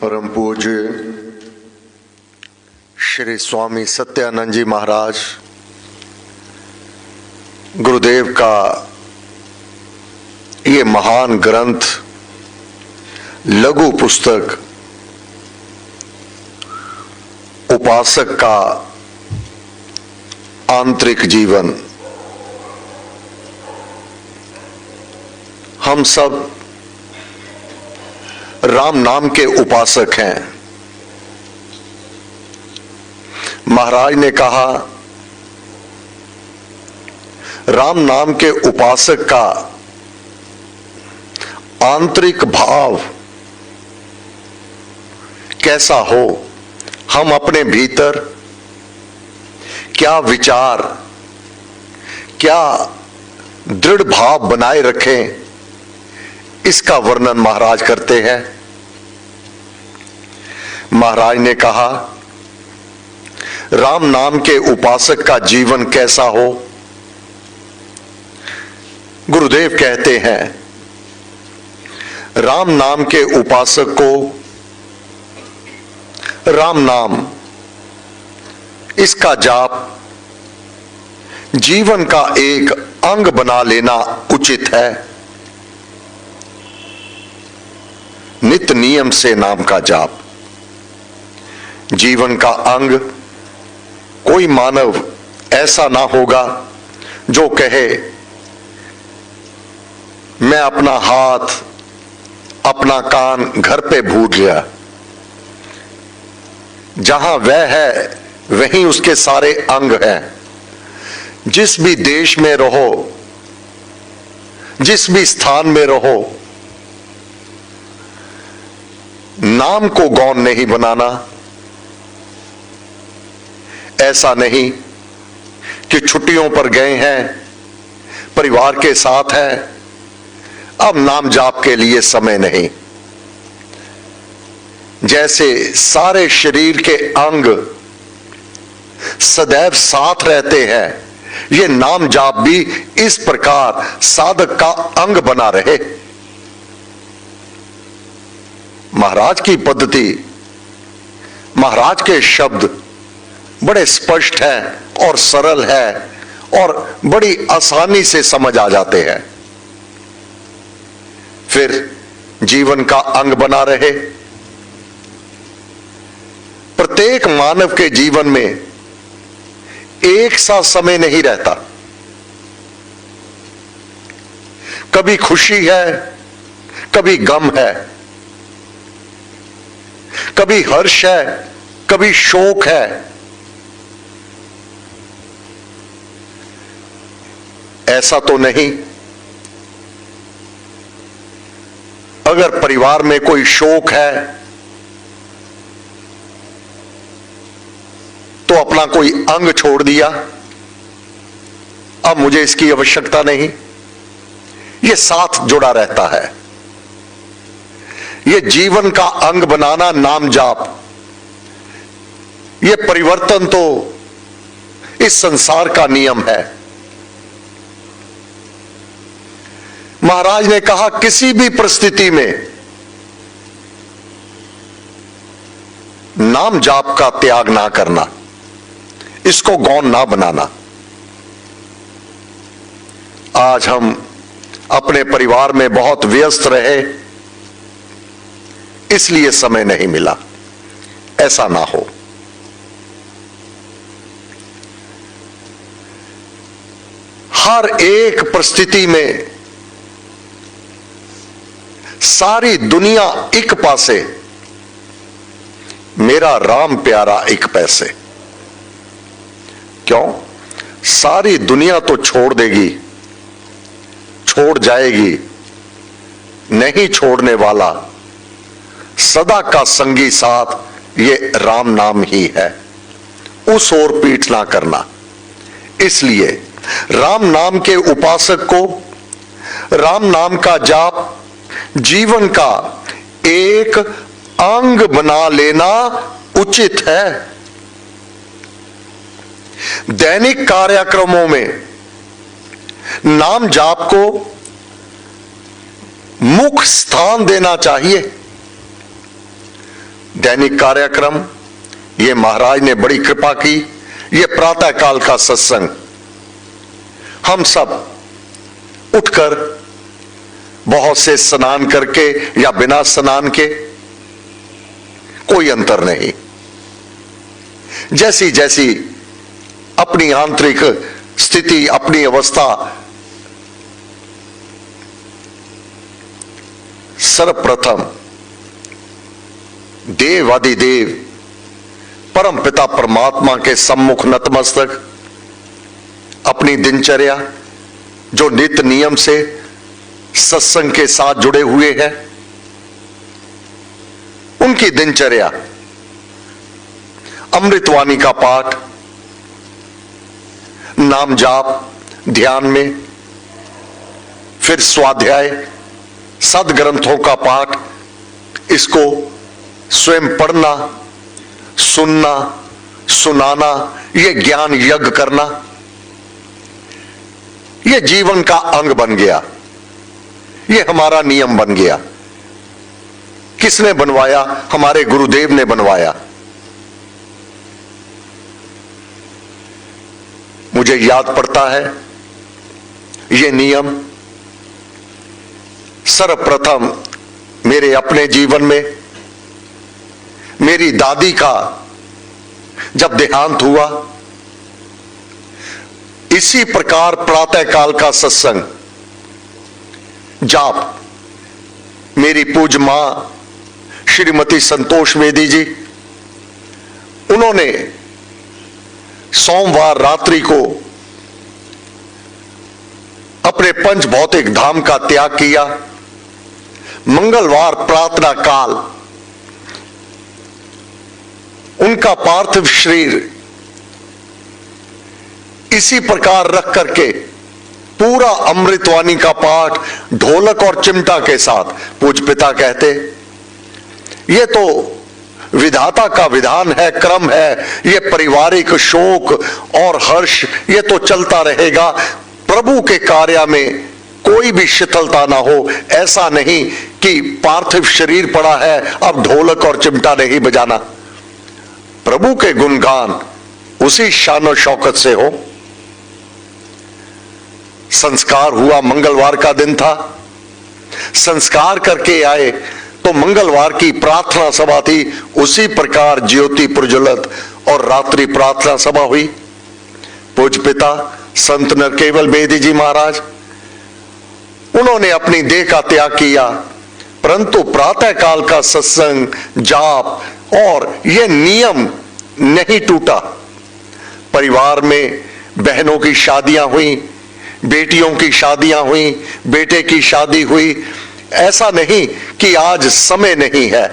परम पूज्य श्री स्वामी सत्यानंद जी महाराज गुरुदेव का ये महान ग्रंथ लघु पुस्तक उपासक का आंतरिक जीवन, हम सब राम नाम के उपासक हैं। महाराज ने कहा राम नाम के उपासक का आंतरिक भाव कैसा हो, हम अपने भीतर क्या विचार, क्या दृढ़ भाव बनाए रखें, इसका वर्णन महाराज करते हैं। महाराज ने कहा राम नाम के उपासक का जीवन कैसा हो। गुरुदेव कहते हैं राम नाम के उपासक को राम नाम, इसका जाप जीवन का एक अंग बना लेना उचित है। नित्य नियम से नाम का जाप जीवन का अंग। कोई मानव ऐसा ना होगा जो कहे मैं अपना हाथ, अपना कान घर पे भूल गया। जहां वह है वहीं उसके सारे अंग हैं। जिस भी देश में रहो, जिस भी स्थान में रहो, नाम को गौण नहीं बनाना। ऐसा नहीं कि छुट्टियों पर गए हैं, परिवार के साथ हैं, अब नाम जाप के लिए समय नहीं। जैसे सारे शरीर के अंग सदैव साथ रहते हैं, ये नाम जाप भी इस प्रकार साधक का अंग बना रहे। महाराज की पद्धति, महाराज के शब्द बड़े स्पष्ट हैं और सरल है और बड़ी आसानी से समझ आ जाते हैं। फिर जीवन का अंग बना रहे। प्रत्येक मानव के जीवन में एक सा समय नहीं रहता। कभी खुशी है, कभी गम है, कभी हर्ष है, कभी शोक है। ऐसा तो नहीं। अगर परिवार में कोई शोक है तो अपना कोई अंग छोड़ दिया, अब मुझे इसकी आवश्यकता नहीं। यह साथ जुड़ा रहता है। यह जीवन का अंग बनाना नाम जाप, यह परिवर्तन तो इस संसार का नियम है। महाराज ने कहा किसी भी परिस्थिति में नाम जाप का त्याग ना करना, इसको गौण ना बनाना। आज हम अपने परिवार में बहुत व्यस्त रहे, इसलिए समय नहीं मिला, ऐसा ना हो। हर एक परिस्थिति में सारी दुनिया एक पासे, मेरा राम प्यारा एक पैसे। क्यों? सारी दुनिया तो छोड़ देगी, छोड़ जाएगी, नहीं छोड़ने वाला सदा का संगी साथ ये राम नाम ही है। उस ओर पीठ ना करना। इसलिए राम नाम के उपासक को राम नाम का जाप जीवन का एक अंग बना लेना उचित है। दैनिक कार्यक्रमों में नाम जाप को मुख्य स्थान देना चाहिए। दैनिक कार्यक्रम, ये महाराज ने बड़ी कृपा की। ये प्रातः काल का सत्संग, हम सब उठकर, बहुत से स्नान करके या बिना स्नान के, कोई अंतर नहीं। जैसी जैसी अपनी आंतरिक स्थिति, अपनी अवस्था, सर्वप्रथम देवादिदेव परम पिता परमात्मा के सम्मुख नतमस्तक, अपनी दिनचर्या जो नित्य नियम से सत्संग के साथ जुड़े हुए हैं, उनकी दिनचर्या अमृतवाणी का पाठ, नाम जाप, ध्यान में, फिर स्वाध्याय, सदग्रंथों का पाठ, इसको स्वयं पढ़ना, सुनना, सुनाना, यह ज्ञान यज्ञ करना, यह जीवन का अंग बन गया। यह हमारा नियम बन गया। किसने बनवाया? हमारे गुरुदेव ने बनवाया। मुझे याद पड़ता है यह नियम सर्वप्रथम मेरे अपने जीवन में, मेरी दादी का जब देहांत हुआ, इसी प्रकार प्रातः काल का सत्संग, जाप, मेरी पूज्य मां श्रीमती संतोष वेदी जी, उन्होंने सोमवार रात्रि को अपने पंच भौतिक धाम का त्याग किया। मंगलवार प्रार्थना काल उनका पार्थिव शरीर इसी प्रकार रख करके पूरा अमृतवाणी का पाठ ढोलक और चिमटा के साथ, पूज्य पिता कहते, ये तो विधाता का विधान है, क्रम है, ये पारिवारिक शोक और हर्ष ये तो चलता रहेगा। प्रभु के कार्य में कोई भी शिथिलता ना हो। ऐसा नहीं कि पार्थिव शरीर पड़ा है, अब ढोलक और चिमटा नहीं बजाना। प्रभु के गुणगान उसी शान और शौकत से हो। संस्कार हुआ, मंगलवार का दिन था, संस्कार करके आए तो मंगलवार की प्रार्थना सभा थी, उसी प्रकार ज्योति प्रज्वलित और रात्रि प्रार्थना सभा हुई। पूज्य पिता संत नरकेवल बेदी जी महाराज, उन्होंने अपनी देह का त्याग किया, परंतु प्रातः काल का सत्संग, जाप और यह नियम नहीं टूटा। परिवार में बहनों की शादियां हुई, बेटियों की शादियां हुई, बेटे की शादी हुई। ऐसा नहीं कि आज समय नहीं है,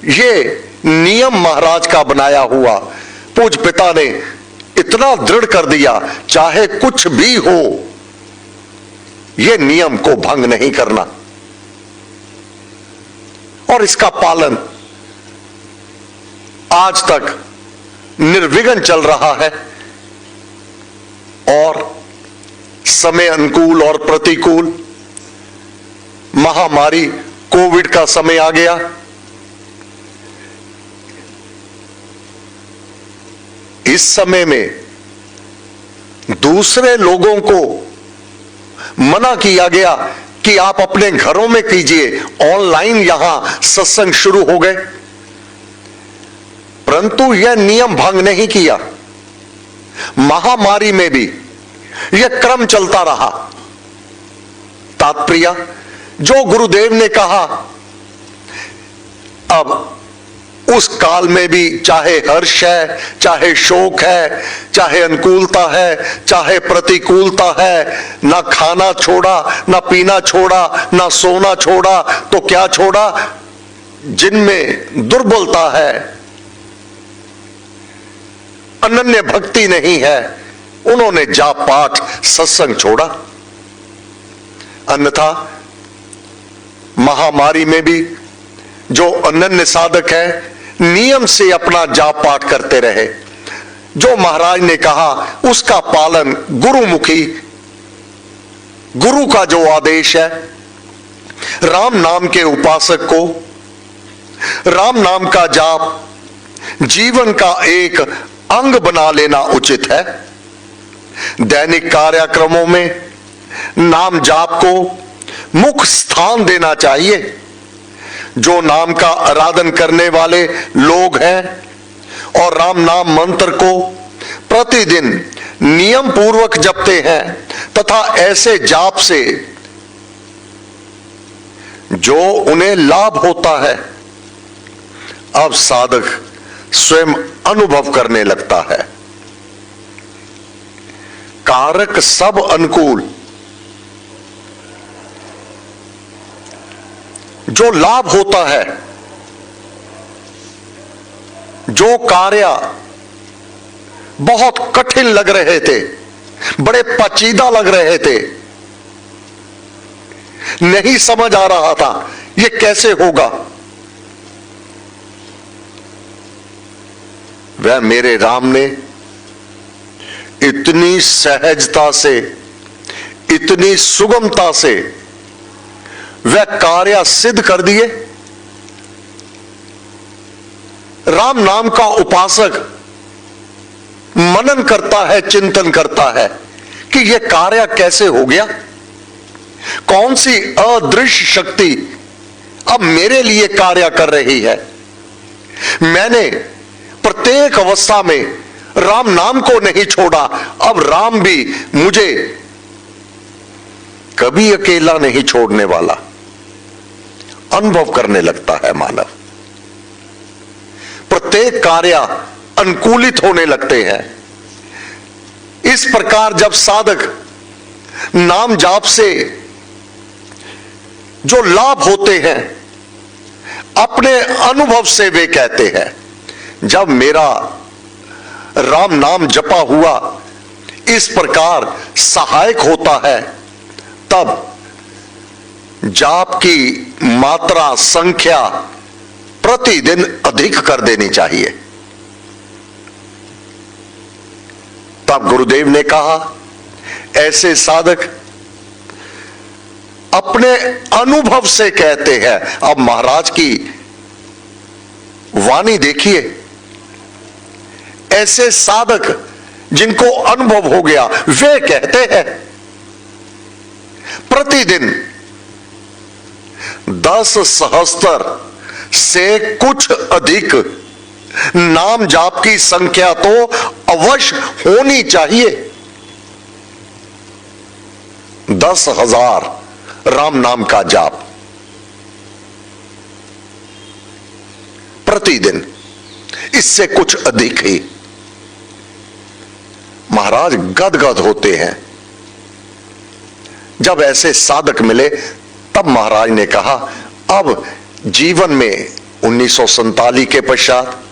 ये नियम महाराज का बनाया हुआ। पूज्य पिता ने इतना दृढ़ कर दिया, चाहे कुछ भी हो, यह नियम को भंग नहीं करना। और इसका पालन आज तक निर्विघ्न चल रहा है। और समय अनुकूल और प्रतिकूल, महामारी कोविड का समय आ गया। इस समय में दूसरे लोगों को मना किया गया कि आप अपने घरों में कीजिए, ऑनलाइन यहां सत्संग शुरू हो गए, परंतु यह नियम भंग नहीं किया। महामारी में भी यह क्रम चलता रहा। तात्पर्य, जो गुरुदेव ने कहा, अब उस काल में भी चाहे हर्ष है, चाहे शोक है, चाहे अनुकूलता है, चाहे प्रतिकूलता है, ना खाना छोड़ा, ना पीना छोड़ा, ना सोना छोड़ा, तो क्या छोड़ा? जिनमें दुर्बलता है, अनन्य भक्ति नहीं है, उन्होंने जाप पाठ सत्संग छोड़ा। अन्यथा महामारी में भी जो अनन्य साधक है, नियम से अपना जाप पाठ करते रहे। जो महाराज ने कहा उसका पालन गुरुमुखी, गुरु का जो आदेश है, राम नाम के उपासक को राम नाम का जाप जीवन का एक अंग बना लेना उचित है। दैनिक कार्यक्रमों में नाम जाप को मुख्य स्थान देना चाहिए। जो नाम का आराधन करने वाले लोग हैं और राम नाम मंत्र को प्रतिदिन नियम पूर्वक जपते हैं तथा ऐसे जाप से जो उन्हें लाभ होता है, अब साधक स्वयं अनुभव करने लगता है। कारक सब अनुकूल, जो लाभ होता है, जो कार्य बहुत कठिन लग रहे थे, बड़े पेचीदा लग रहे थे, नहीं समझ आ रहा था ये कैसे होगा, वह मेरे राम ने इतनी सहजता से, इतनी सुगमता से वह कार्य सिद्ध कर दिए। राम नाम का उपासक मनन करता है, चिंतन करता है कि यह कार्य कैसे हो गया, कौन सी अदृश्य शक्ति अब मेरे लिए कार्य कर रही है। मैंने प्रत्येक अवस्था में राम नाम को नहीं छोड़ा, अब राम भी मुझे कभी अकेला नहीं छोड़ने वाला। अनुभव करने लगता है मानव, प्रत्येक कार्य अनुकूलित होने लगते हैं। इस प्रकार जब साधक नाम जाप से जो लाभ होते हैं, अपने अनुभव से वे कहते हैं, जब मेरा राम नाम जपा हुआ इस प्रकार सहायक होता है, तब जाप की मात्रा, संख्या प्रतिदिन अधिक कर देनी चाहिए। तब गुरुदेव ने कहा, ऐसे साधक अपने अनुभव से कहते हैं। अब महाराज की वाणी देखिए, ऐसे साधक जिनको अनुभव हो गया वे कहते हैं प्रतिदिन 10 सहस्त्र से कुछ अधिक नाम जाप की संख्या तो अवश्य होनी चाहिए। 10,000 राम नाम का जाप प्रतिदिन, इससे कुछ अधिक ही। महाराज गदगद होते हैं। जब ऐसे साधक मिले तब महाराज ने कहा, अब जीवन में 1947 के पश्चात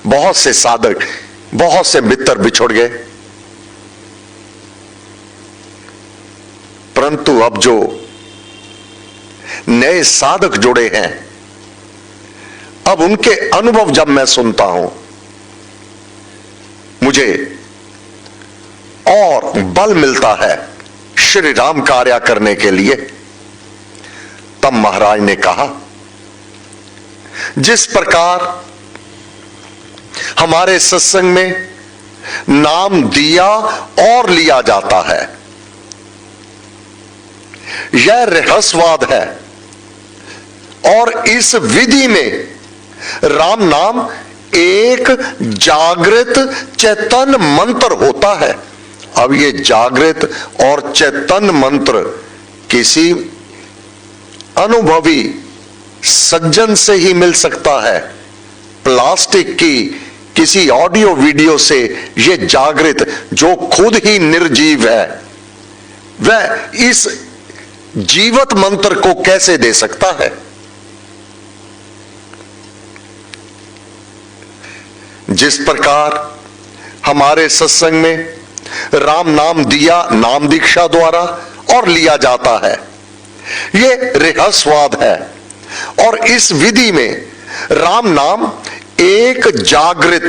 बहुत से साधक, बहुत से मित्र बिछुड़ गए, परंतु अब जो नए साधक जुड़े हैं, अब उनके अनुभव जब मैं सुनता हूं, मुझे और बल मिलता है श्री राम कार्य करने के लिए। तब महाराज ने कहा, जिस प्रकार हमारे सत्संग में नाम दिया और लिया जाता है, यह रहस्यवाद है, और इस विधि में राम नाम एक जागृत चैतन्य मंत्र होता है। अब ये जागृत और चैतन्य मंत्र किसी अनुभवी सज्जन से ही मिल सकता है। प्लास्टिक की किसी ऑडियो वीडियो से ये जागृत, जो खुद ही निर्जीव है, वह इस जीवत मंत्र को कैसे दे सकता है। जिस प्रकार हमारे सत्संग में राम नाम दिया नाम दीक्षा द्वारा और लिया जाता है, यह रहस्यवाद है, और इस विधि में राम नाम एक जागृत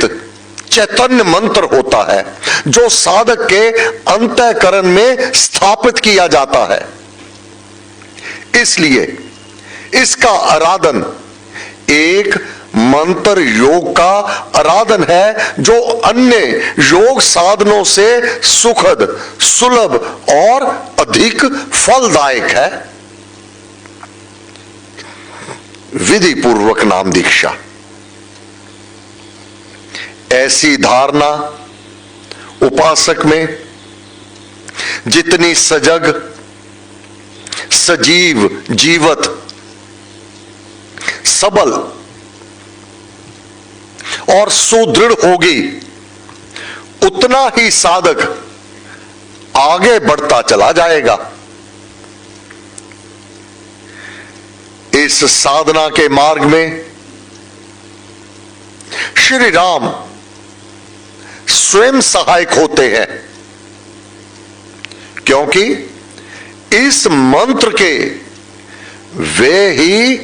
चैतन्य मंत्र होता है, जो साधक के अंतःकरण में स्थापित किया जाता है। इसलिए इसका आराधन एक मंत्र योग का आराधन है जो अन्य योग साधनों से सुखद, सुलभ और अधिक फलदायक है। विधि पूर्वक नाम दीक्षा। ऐसी धारणा उपासक में जितनी सजग, सजीव, जीवत, सबल और सुदृढ़ होगी, उतना ही साधक आगे बढ़ता चला जाएगा। इस साधना के मार्ग में श्री राम स्वयं सहायक होते हैं, क्योंकि इस मंत्र के वे ही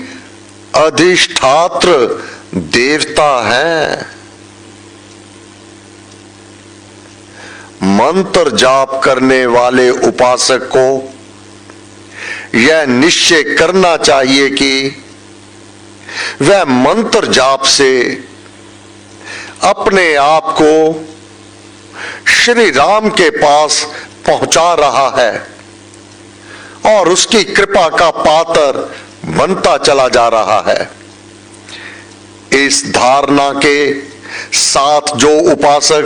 अधिष्ठात्र देवता हैं। मंत्र जाप करने वाले उपासक को यह निश्चय करना चाहिए कि वह मंत्र जाप से अपने आप को श्री राम के पास पहुंचा रहा है और उसकी कृपा का पात्र बनता चला जा रहा है। इस धारणा के साथ जो उपासक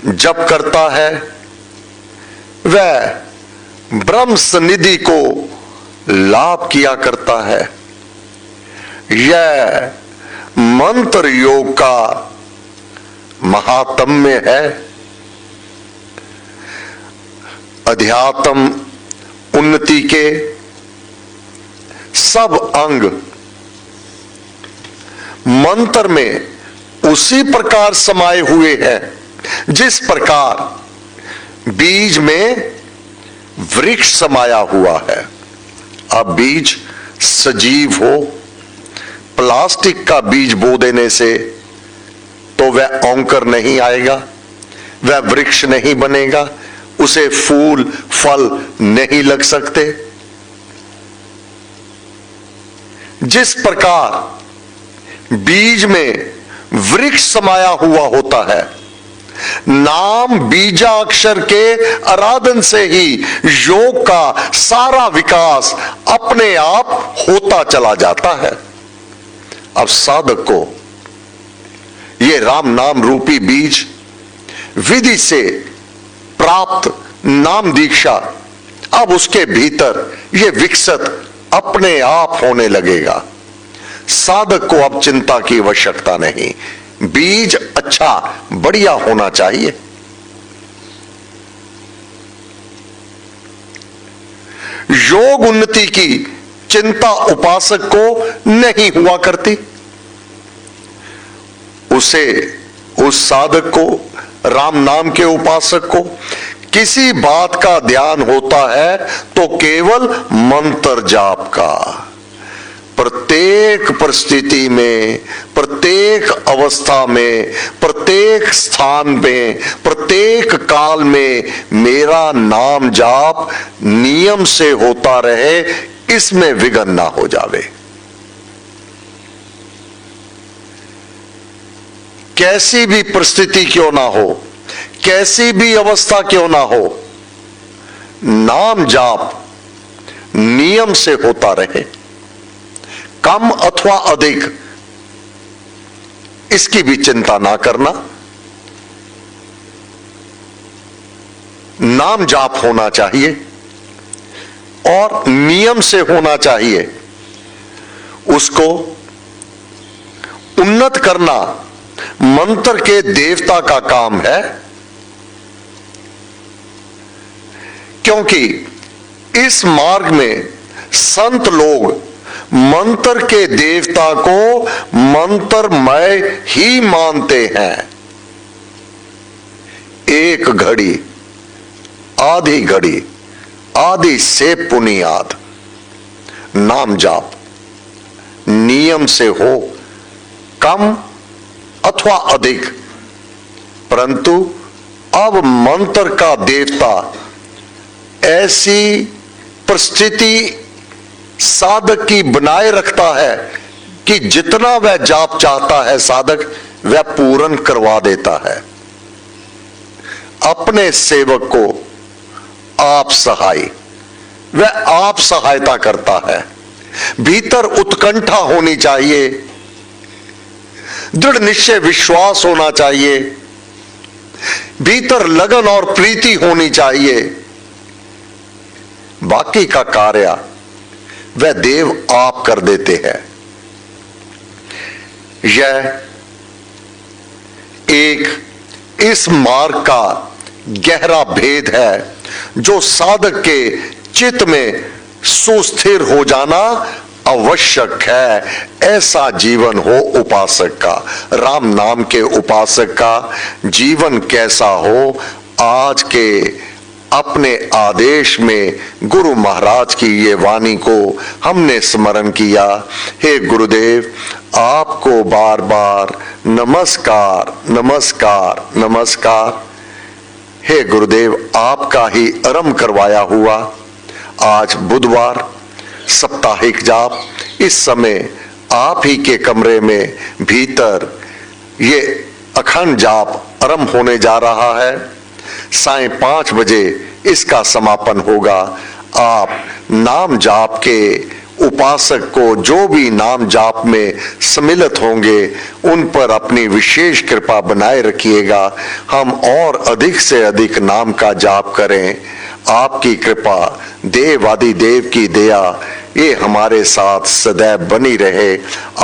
जप करता है वह ब्रह्म सनिधि को लाभ किया करता है। यह मंत्र योग का महात्म्य है। अध्यात्म उन्नति के सब अंग मंत्र में उसी प्रकार समाये हुए हैं जिस प्रकार बीज में वृक्ष समाया हुआ है। अब बीज सजीव हो, प्लास्टिक का बीज बो देने से तो वह अंकुर नहीं आएगा, वह वृक्ष नहीं बनेगा, उसे फूल फल नहीं लग सकते। जिस प्रकार बीज में वृक्ष समाया हुआ होता है, नाम बीजाक्षर के आराधन से ही योग का सारा विकास अपने आप होता चला जाता है। अब साधक को ये राम नाम रूपी बीज विधि से प्राप्त नाम दीक्षा अब उसके भीतर ये विकसित अपने आप होने लगेगा। साधक को अब चिंता की आवश्यकता नहीं, बीज अच्छा बढ़िया होना चाहिए। योग उन्नति की चिंता उपासक को नहीं हुआ करती। उस साधक को, राम नाम के उपासक को किसी बात का ध्यान होता है तो केवल मंत्र जाप का। प्रत्येक परिस्थिति में, प्रत्येक अवस्था में, प्रत्येक स्थान में, प्रत्येक काल में मेरा नाम जाप नियम से होता रहे, इसमें विघ्न ना हो जावे। कैसी भी परिस्थिति क्यों ना हो, कैसी भी अवस्था क्यों ना हो, नाम जाप नियम से होता रहे, कम अथवा अधिक इसकी भी चिंता ना करना। नाम जाप होना चाहिए और नियम से होना चाहिए। उसको उन्नत करना मंत्र के देवता का काम है, क्योंकि इस मार्ग में संत लोग मंत्र के देवता को मंत्रमय ही मानते हैं। एक घड़ी, आधी घड़ी, आदि से पुनियाद नाम जाप नियम से हो, कम अथवा अधिक, परंतु अब मंत्र का देवता ऐसी परिस्थिति साधक की बनाए रखता है कि जितना वह जाप चाहता है साधक वह पूर्ण करवा देता है। अपने सेवक को आप सहाय, वह आप सहायता करता है। भीतर उत्कंठा होनी चाहिए, दृढ़ निश्चय विश्वास होना चाहिए, भीतर लगन और प्रीति होनी चाहिए। बाकी का कार्य वह देव आप कर देते हैं। यह एक इस मार्ग का गहरा भेद है जो साधक के चित्त में सुस्थिर हो जाना आवश्यक है। ऐसा जीवन हो उपासक का, राम नाम के उपासक का जीवन कैसा हो, आज के अपने आदेश में गुरु महाराज की ये वाणी को हमने स्मरण किया। हे गुरुदेव, आपको बार बार नमस्कार नमस्कार नमस्कार। हे गुरुदेव, आपका ही आरंभ करवाया हुआ आज बुधवार साप्ताहिक जाप, इस समय आप ही के कमरे में भीतर ये अखंड जाप आरंभ होने जा रहा है। सायं 5 बजे इसका समापन होगा। आप नाम जाप के उपासक को जो भी नाम जाप में सम्मिलित होंगे उन पर अपनी विशेष कृपा बनाए रखिएगा। हम और अधिक से अधिक नाम का जाप करें। आपकी कृपा, देव आदि देव की दया ये हमारे साथ सदैव बनी रहे।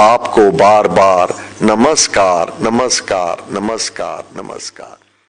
आपको बार बार नमस्कार नमस्कार नमस्कार नमस्कार।